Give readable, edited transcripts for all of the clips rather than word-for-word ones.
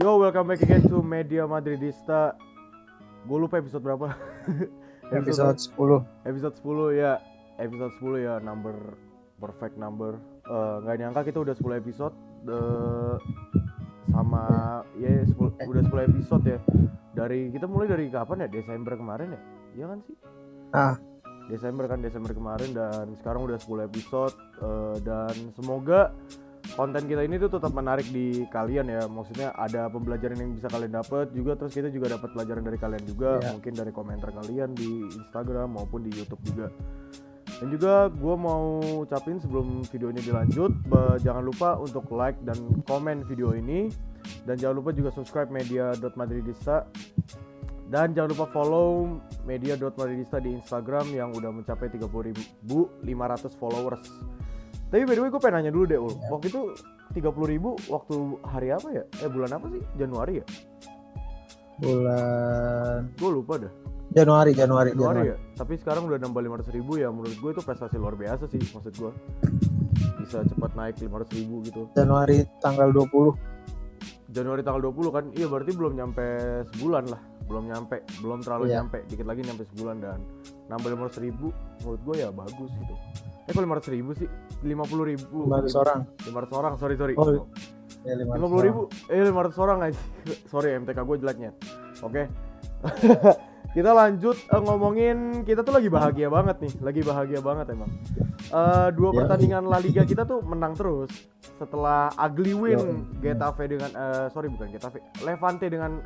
Yo, welcome back again to Media Madridista. Gue lupa episode berapa. Episode 10. Episode 10 ya. Episode 10 ya, perfect number. Gak nyangka kita udah 10 episode. Udah 10 episode ya. Kita mulai dari kapan ya? Desember kemarin ya? Iya kan sih? Desember kemarin, dan sekarang udah 10 episode. Dan semoga konten kita ini tuh tetap menarik di kalian ya. Maksudnya ada pembelajaran yang bisa kalian dapat juga, terus kita juga dapat pelajaran dari kalian juga, mungkin dari komentar kalian di Instagram maupun di YouTube juga. Dan juga gue mau ucapin sebelum video ini dilanjut, jangan lupa untuk like dan komen video ini, dan jangan lupa juga subscribe media.madridista, dan jangan lupa follow media.madridista di Instagram yang udah mencapai 30.500 followers. Tapi by the way gue pengen nanya dulu deh Ul, waktu itu 30.000 waktu hari apa ya? Bulan apa sih? Januari ya? Gue lupa dah. Januari ya? Tapi sekarang udah nambah 500.000 ya, menurut gue itu prestasi luar biasa sih. Maksud gue bisa cepat naik 500.000 gitu. Januari tanggal 20 kan? Iya, berarti belum nyampe sebulan lah. Belum terlalu nyampe, dikit lagi nyampe sebulan, dan nambah 500.000 menurut gue ya bagus gitu. Kok 500.000 sih? 50.000. 500 orang. 500 orang, sorry. Oh, ya 50.000. 500 orang aja. Sorry, MTK gue jeleknya. Oke. Kita lanjut ngomongin, kita tuh lagi bahagia banget emang. Dua pertandingan La Liga kita tuh menang terus. Setelah ugly win Getafe dengan Levante dengan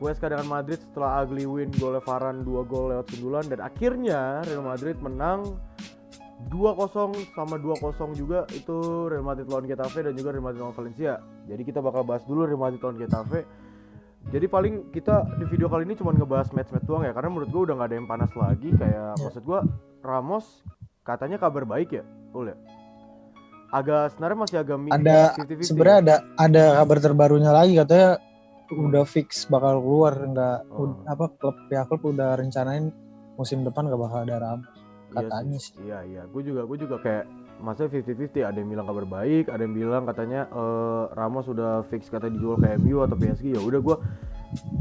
Huesca dengan Madrid, setelah ugly win gol Varane 2 gol lewat sundulan, dan akhirnya Real Madrid menang 2-0 sama 2-0 juga, itu Real Madrid lawan Getafe dan juga Real Madrid lawan Valencia. Jadi kita bakal bahas dulu Real Madrid lawan Getafe. Jadi paling kita di video kali ini cuma ngebahas match-match doang ya, karena menurut gue udah gak ada yang panas lagi. Kayak maksud gue Ramos katanya kabar baik ya, Ul ya? Sebenarnya masih agak ada 50-50. Sebenarnya ada kabar terbarunya lagi, katanya udah fix bakal keluar, klub udah rencanain musim depan gak bakal ada Ramos katanya sih. Iya. Gue juga kayak maksudnya 50-50, ada yang bilang kabar baik, ada yang bilang katanya Ramos udah fix katanya dijual ke MU atau PSG. Ya udah, gue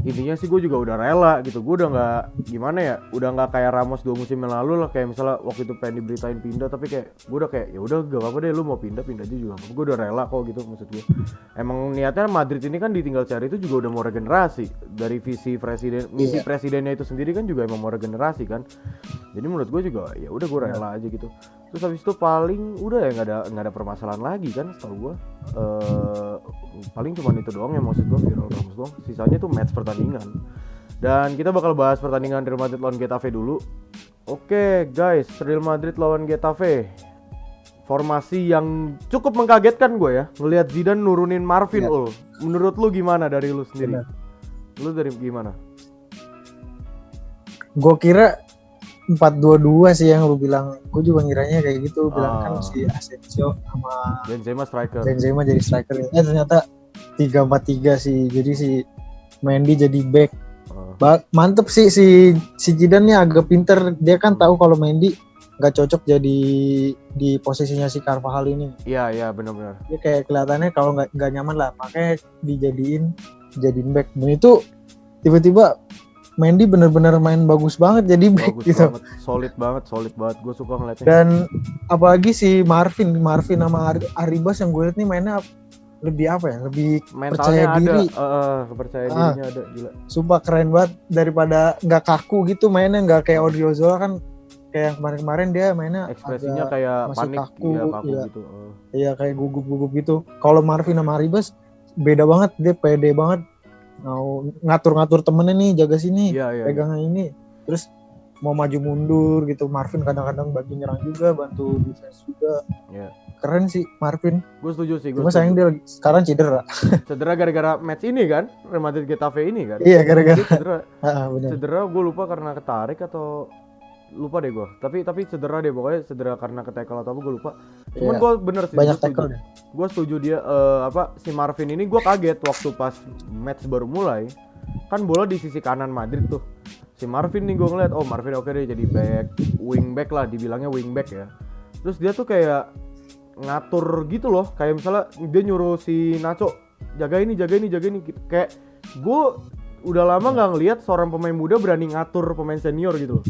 intinya sih gue juga udah rela gitu. Gue udah nggak kayak Ramos 2 musim yang lalu lah, kayak misalnya waktu itu pengen diberitain pindah, tapi kayak gue udah kayak ya udah gak apa-apa deh, lu mau pindah aja juga. Gue udah rela kok gitu, maksud gue. Emang niatnya Madrid ini kan ditinggal cari itu juga udah mau regenerasi dari misi presidennya itu sendiri kan juga emang mau regenerasi kan. Jadi menurut gue juga ya udah gue rela aja gitu. Terus habis itu paling udah ya nggak ada permasalahan lagi kan setahu gue. Paling cuma itu doang ya, maksud gue viral Ramos doang. Sisanya tuh match pertandingan. Dan kita bakal bahas pertandingan Real Madrid lawan Getafe dulu. Oke guys, Real Madrid lawan Getafe. Formasi yang cukup mengkagetkan gue ya, ngelihat Zidane nurunin Marvin. Ul, menurut lu gimana dari lu sendiri? Lu dari gimana? Gue kira 4-2-2 sih yang lu bilang. Gue juga ngiranya kayak gitu. Bilang kan si Asensio sama Benzema jadi striker. Ternyata 3-4-3 sih. Jadi si Mendy jadi back. Mantep sih si Zidane nya agak pinter. Dia kan tahu kalau Mendy nggak cocok jadi di posisinya si Carvajal ini. Iya benar. Dia kayak kelihatannya kalau nggak nyaman lah, makanya jadiin back. Dan itu tiba-tiba Mendy bener-bener main bagus banget jadi back gitu. Solid banget. Gue suka ngeliatnya. Dan apalagi si Marvin sama Arribas yang gue liat nih mainnya lebih lebih mentalnya percaya diri. Kepercayaan dirinya ada, gila. Sumpah keren banget, daripada nggak kaku gitu mainnya, nggak kayak Odriozola kan kayak kemarin dia mainnya ekspresinya kayak masih panik, kaku gitu. Iya kayak gugup gitu. Kalau Marvin sama Arribas beda banget, dia pede banget. Mau ngatur-ngatur temennya nih, jaga sini, pegangan ini, terus mau maju mundur gitu. Marvin kadang-kadang bantu nyerang juga, bantu defense juga. Keren sih Marvin. Gue setuju sih. Cuma sayang dia sekarang cedera. Cedera gara-gara match ini kan, Real Madrid Getafe ini kan. Iya, gara-gara cedera. Bener. Cedera, gue lupa karena ketarik atau lupa deh gue. Tapi cedera deh, pokoknya cedera karena ke-tackle atau apa gue lupa. Cuman gue bener sih. Banyak tackle deh. Gue setuju dia si Marvin ini, gue kaget waktu pas match baru mulai. Kan bola di sisi kanan Madrid tuh. Si Marvin nih gue ngeliat, Marvin oke deh jadi wing back lah, dibilangnya wing back ya. Terus dia tuh kayak ngatur gitu loh, kayak misalnya dia nyuruh si Nacho jaga ini gitu. Kayak gue udah lama nggak ngelihat seorang pemain muda berani ngatur pemain senior gitu loh.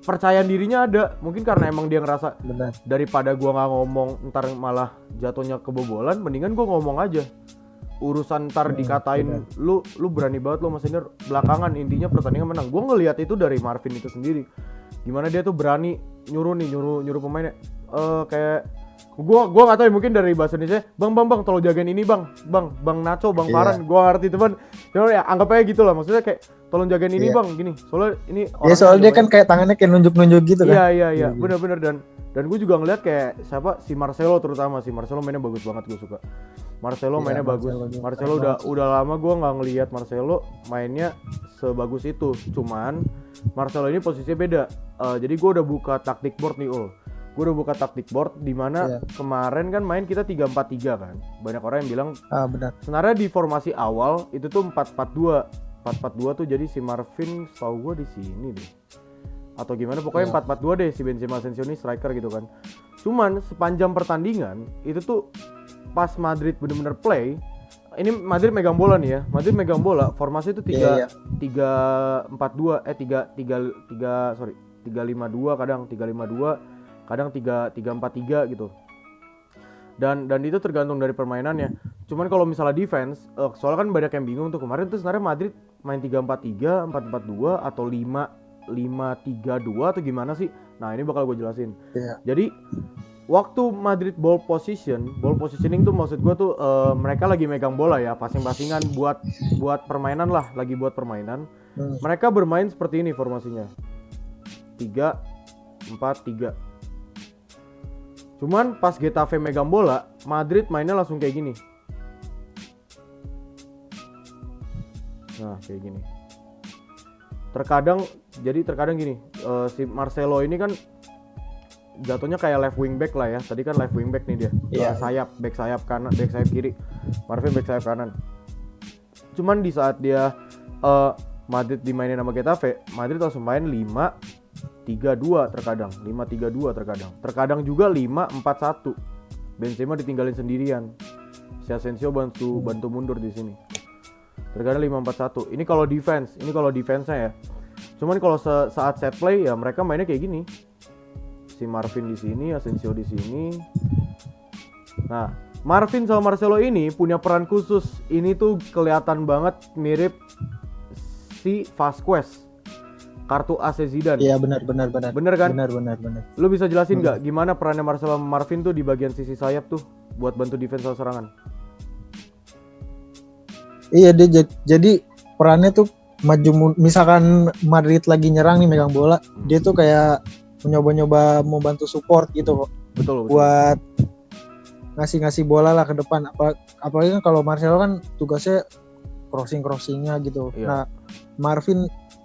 Percayaan dirinya ada, mungkin karena emang dia ngerasa Benar. daripada gue nggak ngomong ntar malah jatuhnya kebobolan, mendingan gue ngomong aja. Urusan ntar dikatain lu berani banget lo sama senior, belakangan intinya pertandingan menang. Gue ngelihat itu dari Marvin itu sendiri, gimana dia tuh berani nyuruh pemainnya, kayak gua nggak tahu ya, mungkin dari bahasa Indonesia, bang tolong jagain ini bang Nacho, bang Farhan, gua ngerti teman, ya anggap aja gitu lah, maksudnya kayak tolong jagain ini bang, gini, soalnya ini ya soalnya dia kan kayak tangannya kayak nunjuk gitu kan. Iya benar dan gue juga ngeliat kayak siapa, si Marcelo terutama, si Marcelo mainnya bagus banget, gue suka Marcelo mainnya bagus. Marcelo udah lama gue nggak ngeliat Marcelo mainnya sebagus itu. Cuman Marcelo ini posisinya beda. Jadi gue udah buka taktik board nih, gue udah buka taktik board di mana kemarin kan main kita 3-4-3 kan. Banyak orang yang bilang benar. Sebenarnya di formasi awal itu tuh 4-4-2 tuh, jadi si Marvin setahu gue di sini deh. Atau gimana, pokoknya 4-4-2 deh, si Benzema Asensio ini striker gitu kan. Cuman sepanjang pertandingan itu tuh pas Madrid bener-bener play, ini Madrid megang bola nih ya. Madrid megang bola, formasi itu 3-4-2 3-5-2 kadang 3-4-3 gitu. Dan itu tergantung dari permainannya. Cuman kalau misalnya defense, soalnya kan banyak yang bingung tuh kemarin tuh sebenarnya Madrid main 3-4-3, 4-4-2 atau 5-3-2 atau gimana sih? Nah, ini bakal gue jelasin. Jadi waktu Madrid ball positioning tuh maksud gue tuh mereka lagi megang bola ya, passing-passingan buat permainan lah, lagi buat permainan. Mereka bermain seperti ini formasinya. 3-4-3. Cuman pas Getafe megang bola, Madrid mainnya langsung kayak gini. Nah, kayak gini. Terkadang gini, si Marcelo ini kan jatuhnya kayak left wing back lah ya. Tadi kan left wing back nih dia. Back sayap kanan, back sayap kiri. Marvin back sayap kanan. Cuman di saat dia Madrid dimainin sama Getafe, Madrid langsung main 5-3-2 terkadang. Terkadang juga 5-4-1. Benzema ditinggalin sendirian. Si Asensio bantu mundur di sini. Terkadang 5-4-1. Ini kalau defense-nya ya. Cuman kalau saat set play ya mereka mainnya kayak gini. Si Marvin di sini, Asensio di sini. Nah, Marvin sama Marcelo ini punya peran khusus. Ini tuh kelihatan banget mirip si Vasquez, kartu AC Zidane. Iya benar. Bener kan? Benar. Lu bisa jelasin nggak gimana perannya Marcelo sama Marvin tuh di bagian sisi sayap tuh buat bantu defense atau serangan? Iya, dia jadi perannya tuh maju, misalkan Madrid lagi nyerang nih megang bola, dia tuh kayak mencoba mau bantu support gitu kok. Betul. Buat ngasih bola lah ke depan. Apalagi kan kalau Marcelo kan tugasnya crossingnya gitu. Iya. Nah,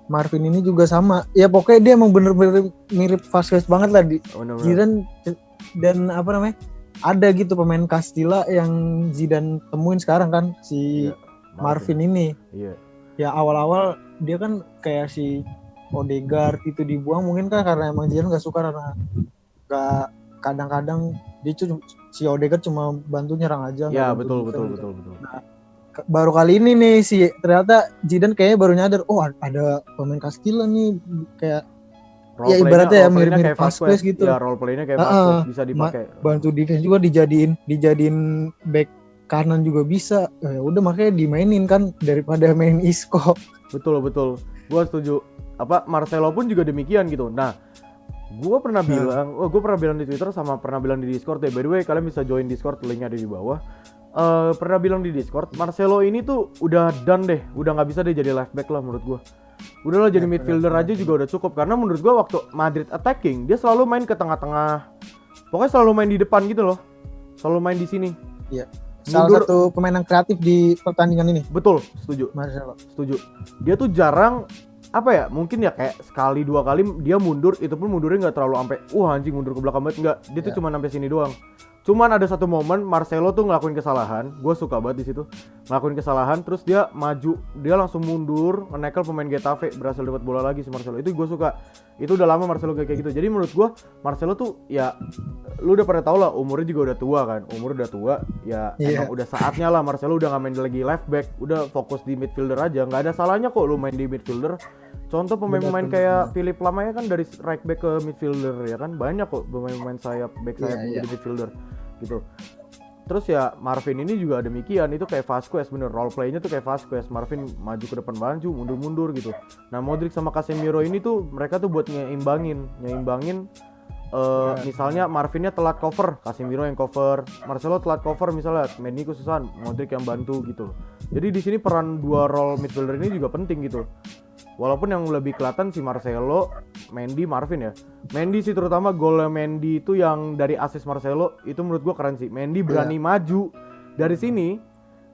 Marvin ini juga sama. Ya pokoknya dia emang bener-bener mirip Vasquez banget lah di Zidane. Dan ada gitu pemain Castilla yang Zidane temuin sekarang kan, si Marvin ini. Iya. Ya awal-awal dia kan kayak si Odegaard itu dibuang mungkin kan karena emang Zidane gak suka, karena gak, kadang-kadang dia si Odegaard cuma bantu nyerang aja. Ya betul. Nah, baru kali ini nih ternyata Zidane kayaknya baru nyadar, ada pemain Castilla nih, kayak ya ibaratnya ya mirip-mirip Vasquez gitu. Ya role play-nya kayak Vasquez bisa dipakai. Bantu defense juga, dijadiin back kanan juga bisa. Ya udah makanya dimainin kan daripada main Isco. Betul. Gua setuju. Marcelo pun juga demikian gitu. Nah, gue pernah bilang di Twitter sama pernah bilang di Discord ya. By the way, kalian bisa join Discord, linknya ada di bawah. Pernah bilang di Discord, Marcelo ini tuh udah done deh, udah nggak bisa deh jadi left back lah menurut gue. Udahlah jadi midfielder aja juga udah cukup, karena menurut gue waktu Madrid attacking dia selalu main ke tengah-tengah, pokoknya selalu main di depan gitu loh, selalu main di sini. Iya. Salah satu pemain yang kreatif di pertandingan ini. Betul, setuju. Marcelo. Setuju. Dia tuh jarang mungkin ya kayak sekali dua kali dia mundur, itu pun mundurnya nggak terlalu sampai anjing mundur ke belakang banget, nggak, dia tuh cuma sampai sini doang. Cuman ada satu momen Marcelo tuh ngelakuin kesalahan, gue suka banget di situ. ngelakuin kesalahan, terus dia maju, dia langsung mundur, nge-nekel pemain Getafe, berhasil dapat bola lagi si Marcelo. Itu gue suka. Itu udah lama Marcelo kayak gitu. Jadi menurut gue Marcelo tuh ya, lu udah pada tau lah, umurnya juga udah tua kan. Umur udah tua, ya emang udah saatnya lah Marcelo udah gak main lagi left back, udah fokus di midfielder aja. Gak ada salahnya kok lu main di midfielder. Contoh pemain-pemain kayak Philip Lamaya kan dari right back ke midfielder ya kan. Banyak kok pemain-pemain sayap, back sayap jadi midfielder gitu. Terus ya Marvin ini juga demikian, itu kayak Vasquez bener, role play-nya tuh kayak Vasquez. Marvin maju ke depan maju, mundur-mundur gitu. Nah Modric sama Casemiro ini tuh mereka tuh buat nyeimbangin misalnya Marvinnya telat cover, Casemiro yang cover, Marcelo telat cover misalnya, Mendy kesusahan, Modric yang bantu gitu. Jadi di sini peran dua role midfielder ini juga penting gitu. Walaupun yang lebih kelihatan si Marcelo, Mendy, Marvin ya. Mendy sih terutama golnya Mendy itu yang dari assist Marcelo itu menurut gua keren sih. Mendy berani maju dari sini,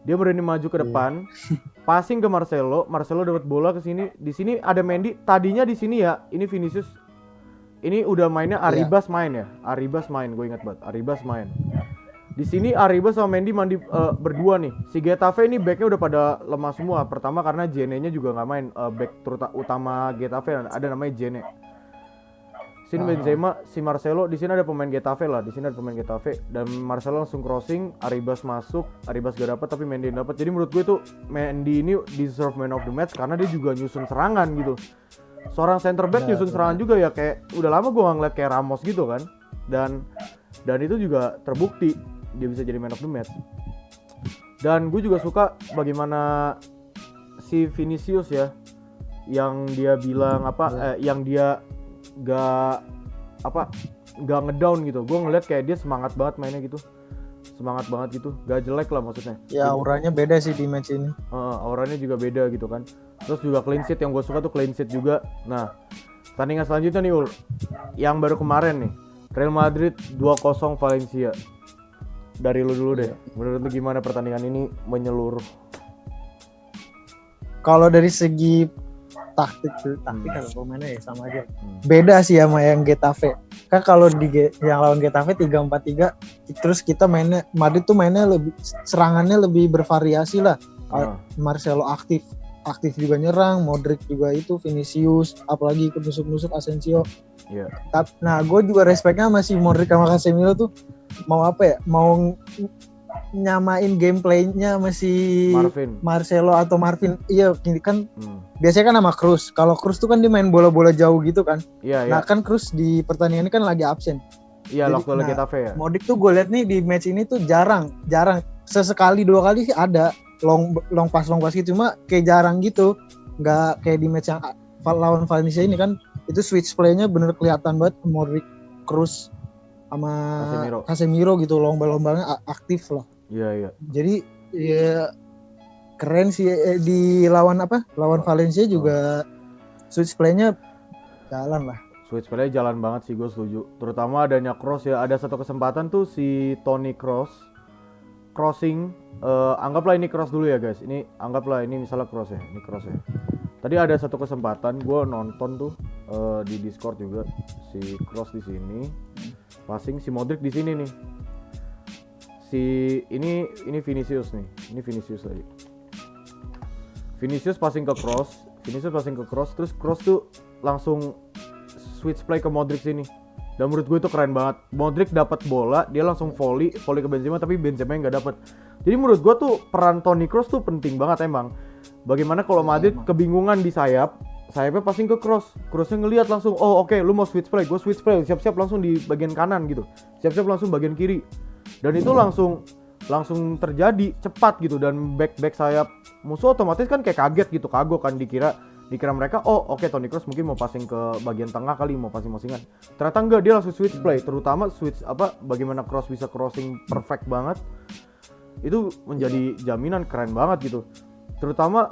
dia berani maju ke depan, passing ke Marcelo, Marcelo dapat bola ke sini. Di sini ada Mendy, tadinya di sini ya, ini Vinicius. Ini udah mainnya Arribas main ya. Arribas main, gue ingat banget. Arribas main. Di sini Arribas sama Mendy berdua nih. Si Getafe ini backnya udah pada lemah semua. Pertama karena Jene-nya juga nggak main. Back utama Getafe ada namanya Jene. Sini Benzema, si Marcelo. Di sini ada pemain Getafe lah. Di sini ada pemain Getafe dan Marcelo langsung crossing. Arribas masuk. Arribas gak dapat tapi Mendy dapat. Jadi menurut gue tuh Mendy ini deserve man of the match karena dia juga nyusun serangan gitu. Seorang center back nyusun serangan juga ya, kayak udah lama gue gak ngeliat kayak Ramos gitu kan. Dan itu juga terbukti dia bisa jadi man of the match. Dan gue juga suka bagaimana si Vinicius ya, yang dia bilang yang dia gak ngedown gitu. Gue ngeliat kayak dia semangat banget mainnya gitu, semangat banget gitu, gak jelek lah maksudnya. Ya auranya beda sih di match ini. Auranya juga beda gitu kan. Terus juga clean sheet, yang gue suka tuh clean sheet juga. Nah pertandingan selanjutnya nih Ul, yang baru kemarin nih, Real Madrid 2-0 Valencia. Dari lu dulu deh, menurut lu gimana pertandingan ini menyeluruh? Kalau dari segi taktik kalau pemainnya ya sama aja. Beda sih sama yang Getafe. Kan kalau yang lawan Getafe 3-4-3, terus kita mainnya Madrid tuh mainnya lebih, serangannya lebih bervariasi lah. Marcelo aktif juga nyerang, Modric juga itu, Vinicius, apalagi ikut nusuk-nusuk Asensio. Iya. Nah, gue juga respectnya masih Modric sama Casemiro tuh mau nyamain gameplaynya masih Marcelo atau Marvin. Iya, kan biasanya kan sama Kroos. Kalau Kroos tuh kan dia main bola-bola jauh gitu kan. Iya. Nah kan Kroos di pertandingan ini kan lagi absen. Iya, waktu lagi Getafe ya. Modric tuh gue liat nih di match ini tuh jarang. Sesekali 2 kali sih ada long pass gitu, cuma kayak jarang gitu. Nggak kayak di match yang lawan Valencia ini kan, itu switch play-nya bener kelihatan banget. Modric, Kroos sama Casemiro gitu, lomba-lombanya aktif lah. Iya. Jadi ya keren sih di lawan Valencia juga switch play-nya jalan lah. Switch play jalan banget sih, gue setuju. Terutama adanya cross ya. Ada satu kesempatan tuh si Toni Kroos crossing, anggaplah ini cross dulu ya guys. Anggaplah ini misalnya cross ya. Ini cross ya. Tadi ada satu kesempatan gue nonton tuh di Discord juga, si Kroos di sini, passing si Modric di sini nih. Ini Vinicius nih. Ini Vinicius lagi. Vinicius passing ke Kroos, terus Kroos tuh langsung switch play ke Modric sini. Dan menurut gue itu keren banget. Modric dapat bola, dia langsung volley ke Benzema, tapi Benzema nggak dapat. Jadi menurut gue tuh peran Toni Kroos tuh penting banget emang. Bagaimana kalau Madrid kebingungan di sayapnya passing ke Kroos. Kroosnya ngelihat langsung, oh oke, lu mau switch play, gue switch play, siap-siap langsung di bagian kanan gitu, siap-siap langsung bagian kiri. Dan itu langsung terjadi cepat gitu, dan back sayap musuh otomatis kan kayak kaget gitu, kagok kan, dikira mereka oke, Toni Kroos mungkin mau passing ke bagian tengah kali, mau passingan. Ternyata enggak, dia langsung switch play, terutama bagaimana Kroos bisa crossing perfect banget. Itu menjadi jaminan keren banget gitu. Terutama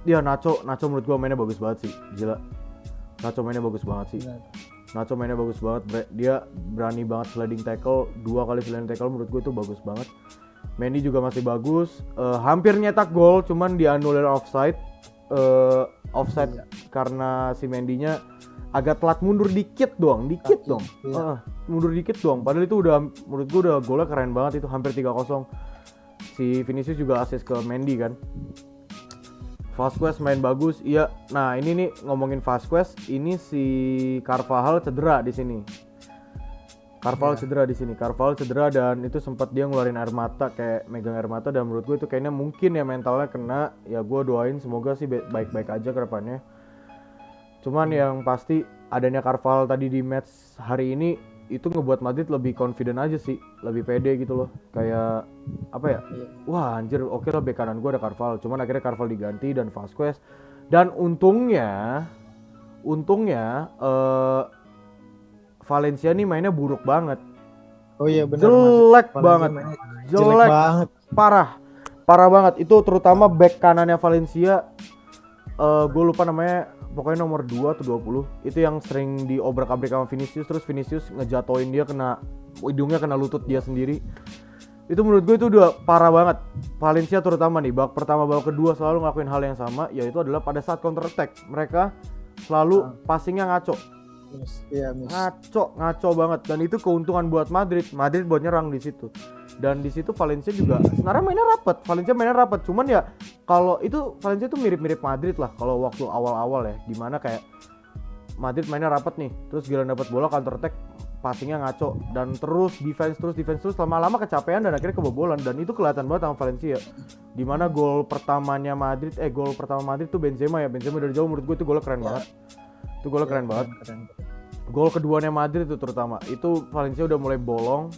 ya Nacho menurut gua mainnya bagus banget sih, gila. Nacho mainnya bagus banget. Dia berani banget sliding tackle, 2 kali sliding tackle, menurut gue itu bagus banget. Mendy juga masih bagus, hampir nyetak gol, cuman dianulir offside karena si Mendy-nya agak telat mundur dikit doang. Mundur dikit doang. Padahal itu udah, menurut gue udah golnya keren banget itu, hampir 3-0. si Vinicius juga assist ke Mendy kan. Vasquez main bagus, iya. Nah ini nih ngomongin Vasquez, ini si Carvajal cedera di sini. Carvajal cedera dan itu sempat dia ngeluarin air mata, kayak megang air mata, dan menurut gue itu kayaknya mungkin ya mentalnya kena. Ya gue doain semoga sih baik-baik aja ke depannya. Cuman yang pasti adanya Carvajal tadi di match hari ini itu ngebuat Madrid lebih confident aja sih, lebih pede gitu loh. Kayak apa ya? Wah anjir, oke lah bek kanan gue ada Carvajal. Cuman akhirnya Carvajal diganti dan Vasquez. Dan untungnya Valencia nih mainnya buruk banget. Oh iya benar. Jelek banget. Parah banget. Itu terutama back kanannya Valencia. Gue lupa namanya, pokoknya nomor 2 atau 20. Itu yang sering diobrak-abrik sama Vinicius, terus Vinicius ngejatoin dia, kena hidungnya, kena lutut dia sendiri. Itu menurut gue itu udah parah banget. Valencia terutama nih, babak pertama babak kedua selalu ngelakuin hal yang sama, yaitu adalah pada saat counter attack mereka selalu passingnya ngaco. Ngaco banget, dan itu keuntungan buat Madrid buat nyerang di situ. Dan di situ Valencia juga sebenarnya mainnya rapat. Cuman ya kalau itu Valencia tuh mirip-mirip Madrid lah kalau waktu awal-awal ya, dimana kayak Madrid mainnya rapat nih, terus giliran dapat bola counter attack passingnya ngaco, dan terus defense lama-lama kecapean dan akhirnya kebobolan. Dan itu kelihatan banget sama Valencia, dimana gol pertama Madrid tuh Benzema dari jauh. Menurut gue itu golnya keren banget. Gol keduanya Madrid itu terutama, itu Valencia udah mulai bolong.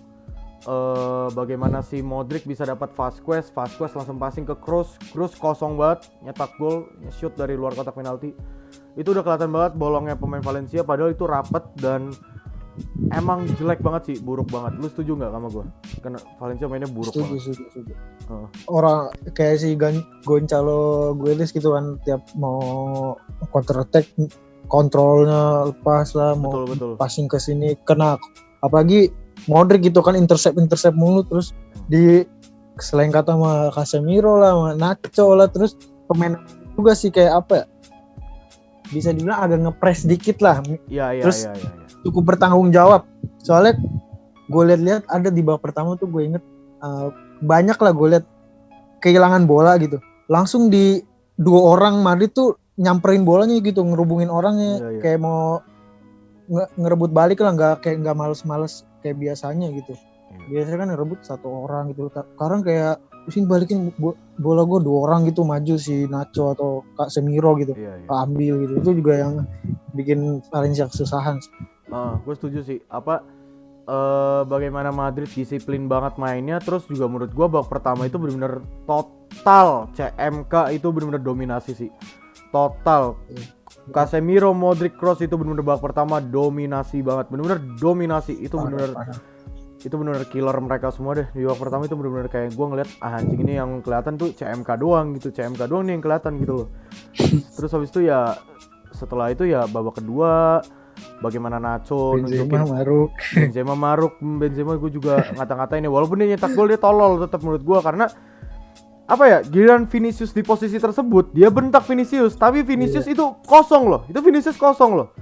Bagaimana si Modric bisa dapat Vasquez langsung passing ke Kroos kosong banget, nyetak gol, shoot dari luar kotak penalti. Itu udah kelihatan banget bolongnya pemain Valencia, padahal itu rapet dan emang jelek banget sih, buruk banget. Lu setuju nggak sama gue? Karena Valencia mainnya buruk banget. Setuju. Orang kayak si Gonçalo Guedes gitu kan, tiap mau counter attack kontrolnya lepas lah, mau passing ke sini kena, apalagi Modric gitu kan intercept mulu, terus di selengkat sama Casemiro lah, sama Nacho lah, terus pemain juga sih kayak apa ya, bisa dibilang agak ngepres dikit lah. Terus cukup bertanggung jawab, soalnya gue lihat ada di babak pertama tuh, gue inget banyak lah gue lihat kehilangan bola gitu, langsung di 2 orang Madrid tuh nyamperin bolanya gitu, ngerubungin orangnya. Kayak mau ngerebut balik lah, nggak males-males kayak biasanya gitu. Biasanya kan ngerebut 1 orang gitu, sekarang kayak pusing balikin bola gue 2 orang gitu, maju si Nacho atau Kak Semiro gitu, ambil gitu. Itu juga yang bikin Valencia kesusahan. Gue setuju sih. Bagaimana Madrid disiplin banget mainnya, terus juga menurut gue babak pertama itu benar-benar total CMK itu benar-benar dominasi sih. Total. Casemiro, Modric, Kroos itu benar-benar babak pertama dominasi banget. Benar-benar dominasi. Itu benar-benar killer mereka semua deh. Di babak pertama itu benar-benar kayak gue ngeliat anjing ini yang kelihatan tuh CMK doang nih yang kelihatan gitu loh. Terus habis itu ya setelah itu ya babak kedua bagaimana Nacho Benzema maruk. Benzema gue juga ngata-ngatain ya, walaupun dia nyetak gol dia tolol tetap menurut gue, karena apa ya, giliran Vinicius di posisi tersebut dia bentak Vinicius, tapi Vinicius itu kosong loh.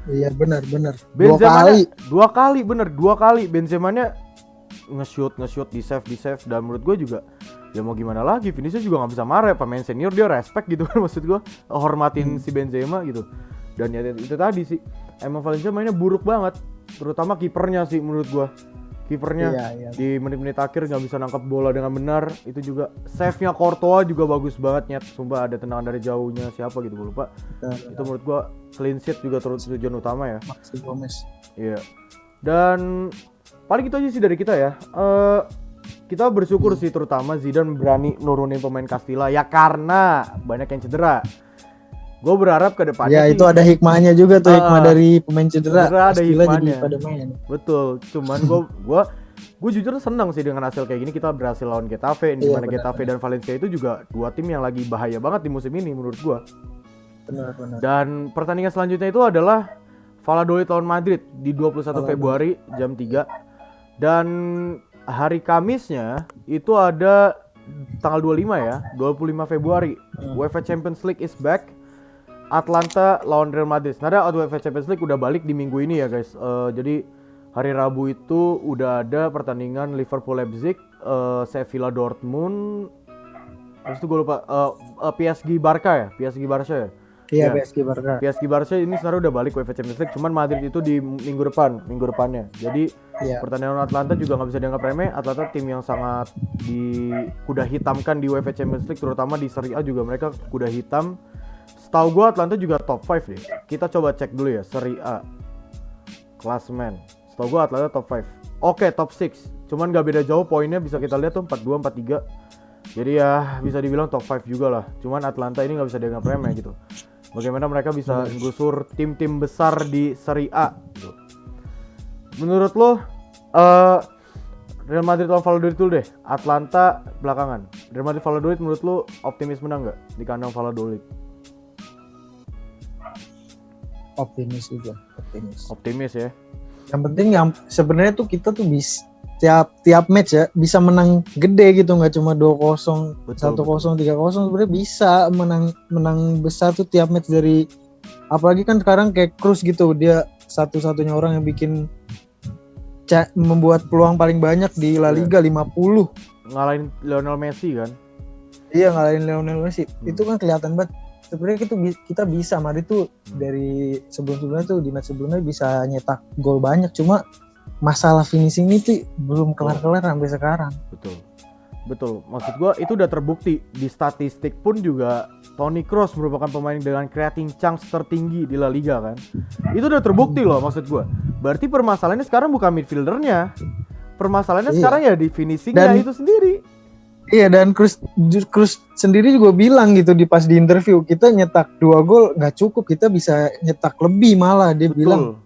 Iya benar. Dua kali Benzemanya nge-shoot di save, dan menurut gue juga ya mau gimana lagi, Vinicius juga nggak bisa marah, pemain senior dia respect gitu kan, maksud gue hormatin si Benzema gitu. Dan ya itu tadi sih, emang Valencia mainnya buruk banget, terutama kipernya sih menurut gue. Di menit-menit akhir nggak bisa nangkap bola dengan benar. Itu juga save-nya Courtois juga bagus banget, nyet. Sumpah ada tendangan dari jauhnya siapa gitu gue lupa. Itu menurut gue clean sheet juga tujuan utama ya. Maxi Gomez. Iya. Dan paling itu aja sih dari kita ya. Kita bersyukur sih terutama Zidane berani nurunin pemain Castilla ya, karena banyak yang cedera. Gue berharap ke depannya itu ada hikmahnya juga tuh, hikmah dari pemain cedera ada hikmahnya. Jadi pada main. Betul, cuman gue jujur senang sih dengan hasil kayak gini. Kita berhasil lawan Getafe, di mana Getafe dan Valencia itu juga 2 tim yang lagi bahaya banget di musim ini menurut gue. Benar. Dan pertandingan selanjutnya itu adalah Valladolid lawan Madrid di 21 Februari jam 3. Dan hari Kamisnya itu ada tanggal 25 ya, 25 Februari. UEFA Champions League is back. Atlanta lawan Real Madrid. Nah, UEFA Champions League udah balik di minggu ini ya guys. Jadi hari Rabu itu udah ada pertandingan Liverpool Leipzig, Sevilla Dortmund, Terus itu gue lupa PSG Barca ya, PSG Barca ya. Iya, Ya. PSG Barca. PSG Barca ini sebenarnya udah balik UEFA Champions League, cuman Madrid itu di minggu depannya. Jadi Iya. pertandingan Atlanta juga nggak bisa dianggap remeh. Atlanta tim yang sangat kuda hitamkan di UEFA Champions League, terutama di Serie A juga mereka kuda hitam. Setahu gue Atlanta juga top 5 deh. Kita coba cek dulu ya Serie A klasemen. Setahu gue Atlanta top 5. Oke, top 6. Cuman gak beda jauh poinnya, bisa kita lihat tuh 42, 43. Jadi ya bisa dibilang top 5 juga lah. Cuman Atlanta ini gak bisa dianggap remeh gitu. Bagaimana mereka bisa menggusur tim-tim besar di Serie A gitu. Menurut lo Real Madrid lawan Valladolid dulu deh. Atlanta belakangan. Real Madrid Valladolid menurut lo optimis menang gak di kandang Valladolid? Optimis ya. Yang penting yang sebenarnya tuh kita tuh bisa tiap match ya bisa menang gede gitu, nggak cuma 2-0, 1-0, 3-0, sebenarnya bisa menang besar tuh tiap match. Dari apalagi kan sekarang kayak Cruz gitu, dia satu-satunya orang yang bikin membuat peluang paling banyak di La Liga, 50. Ngalahin Lionel Messi kan? Iya, ngalahin Lionel Messi. Itu kan kelihatan banget. Sebenarnya kita bisa, Madrid tuh dari sebelum-sebelumnya tuh di match sebelumnya bisa nyetak gol banyak, cuma masalah finishing ini tuh belum kelar-kelar sampai sekarang. Betul. Maksud gua itu udah terbukti di statistik pun juga. Toni Kroos merupakan pemain dengan creating chance tertinggi di La Liga kan. Itu udah terbukti loh maksud gua. Berarti permasalahannya sekarang bukan midfieldernya. Permasalahannya sekarang ya di finishingnya itu sendiri. Iya, dan Cruz sendiri juga bilang gitu pas di interview, kita nyetak 2 gol nggak cukup, kita bisa nyetak lebih malah, dia bilang.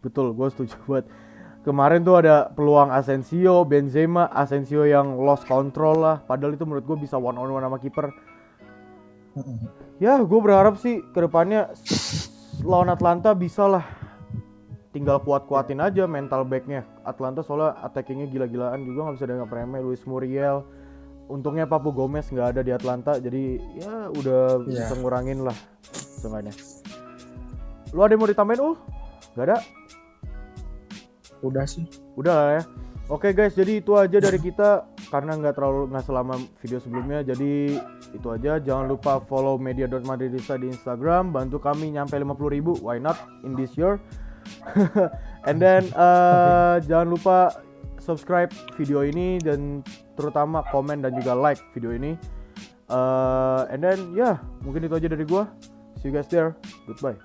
Betul, gue setuju banget. Kemarin tuh ada peluang Asensio, Benzema, Asensio yang lost control lah. Padahal itu menurut gue bisa one on one sama kiper. Ya, gue berharap sih kedepannya lawan Atlanta bisa lah. Tinggal kuat-kuatin aja mental backnya. Atlanta soalnya attackingnya gila-gilaan juga, nggak bisa dianggap remeh. Luis Muriel, untungnya Papu Gomez nggak ada di Atlanta, jadi ya udah bisa ngurangin lah seenggaknya. Lu ada yang mau ditambahin Nggak ada? Udah sih. Udah lah ya. Oke guys, jadi itu aja dari kita karena nggak selama video sebelumnya. Jadi itu aja. Jangan lupa follow media.madridista di Instagram. Bantu kami nyampe 50.000. Why not in this year? And then jangan lupa subscribe video ini dan terutama komen dan juga like video ini. And then mungkin itu aja dari gua. See you guys there. Goodbye.